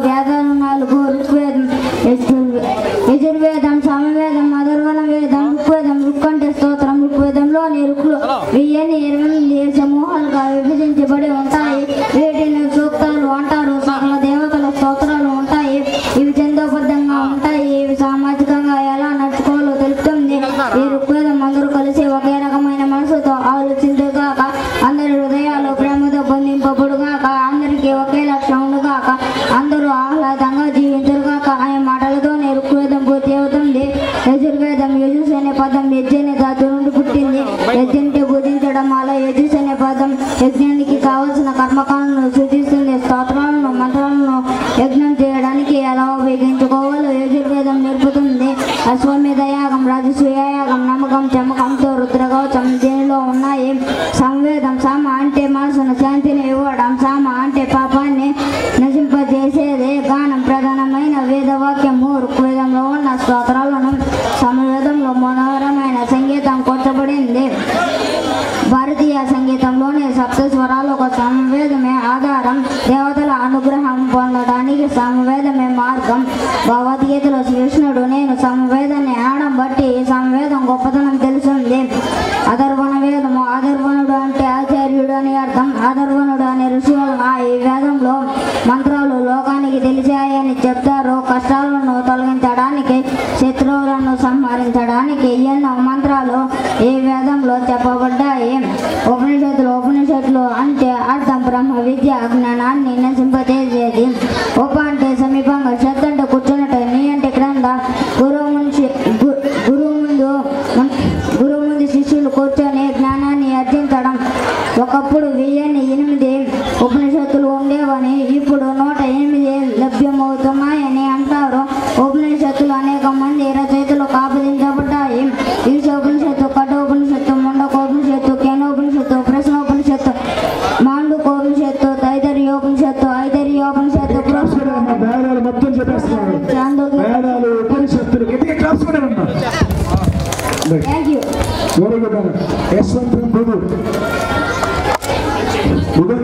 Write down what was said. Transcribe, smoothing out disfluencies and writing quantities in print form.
వేదాలు 4 ఋగ్వేదం, యజుర్వేదం, సమవేదం, అధర్వణ వేదం. ఋగ్వేదం రుక్కంటే స్తోత్రం. ఋగ్వేదంలోని రుక్కులు 1028 సమూహాలుగా విభజించబడి ఉంటాయి. వీటిని సూక్తాలు అంటారు. సకల దేవతల స్తోత్రాలు ఉంటాయి. ఇవి చందోబద్ధంగా ఉంటాయి. ఇవి సామాజికంగా ఎలా నడుచుకోవాలో తెలుపుతుంది. ఈ ఋగ్వేదం అందరూ కలిసి ఒకే రకమైన మనసుతో ఆలోచించుగాక, అందరి హృదయాలు ప్రేమతో పొందింపబడుగాక, అందరికీ ఒకే లక్ష్యం ఉండుగాక, అందరూ ఆహ్లాదంగా జీవించరుగాక అనే మాటలతోనే ఋగ్వేదం పూర్తి అవుతుంది. యజుర్వేదం యజుస్ అనే పదం యజ్ఞ ధాతు నుండి పుట్టింది. యజ్ఞంటే పూజించడం. అలా యజుస్ అనే పదం యజ్ఞానికి కావలసిన కర్మకాలను సూచిస్తుంది. స్తోత్రాలను, మంత్రాలను యజ్ఞం చేయడానికి ఎలా ఉపయోగించుకోవాలో యజుర్వేదం నేర్పుతుంది. అశ్వమేధ యాగం, రాజసూయ యాగం, నమ్మకం, చమకంతో రుద్రగౌచం దీనిలో ఉన్నాయి. సంవేదం సామ అంటే మనసును శాంతిని ఇవ్వడం. సామ అంటే పాపాన్ని నశింపజేసేదే. గానం ప్రధానమైన వేదవాక్యము. ఋగ్వేదంలో ఉన్న స్తోత్రాలను సమవేదంలో మనోహరమైన సంగీతం కూర్చబడింది. భారతీయ సంగీతంలోని సప్త స్వరాలు ఒక సమవేదమే ఆధారం. దేవతల అనుగ్రహం పొందడానికి సమవేదమే మార్గం. భగవద్గీతలో శ్రీకృష్ణుడు నేను సమవేదాన్ని ఆడం బట్టి ఈ సమవేదం గొప్పతనం తెలిసింది. అధర్వణ వేదము. అధర్వణుడు అంటే ఆచార్యుడు అని అర్థం. అధర్వణుడు అనే ఋషులు ఈ వేదంలో మంత్రాలు లోకానికి తెలిసాయని చెప్తారు. కష్టాలను తొలగించడానికి, శత్రువులను సంహరించడానికి ఎన్నో మంత్రాలు ఈ వేదంలో చెప్పబడ్డాయి. ఉపనిషత్తులు అంటే అర్థం బ్రహ్మ విద్య జ్ఞానాన్ని నశింపజేసేది. ఉప అంటే సమీపంగా, శ్రద్ధ అంటే కూర్చున్నట్టు, నీ అంటే గ్రంథ. గురువు ముందు శిష్యులు కూర్చొని జ్ఞానాన్ని అర్జించడం. ఒకప్పుడు 1008 ఉపనిషత్తులు ఉండేవని ఇప్పుడు 108 లభ్యమవుతున్నాయని అంటారు. ఉపనిషత్తులు అనేక మంది రచయితలు కాపదించబడ్డాయి. ఈశోపనిషత్తు, కఠోపనిషత్తు, ముండకోపనిషత్తు, కేనోపనిషత్తు, ప్రశ్నోపనిషత్తు, మాండుకోపనిషత్తు, తైతరీయోపనిషత్తు, ఐతరీయోపనిషత్తు, thank you. Very good. Yashwanth Guru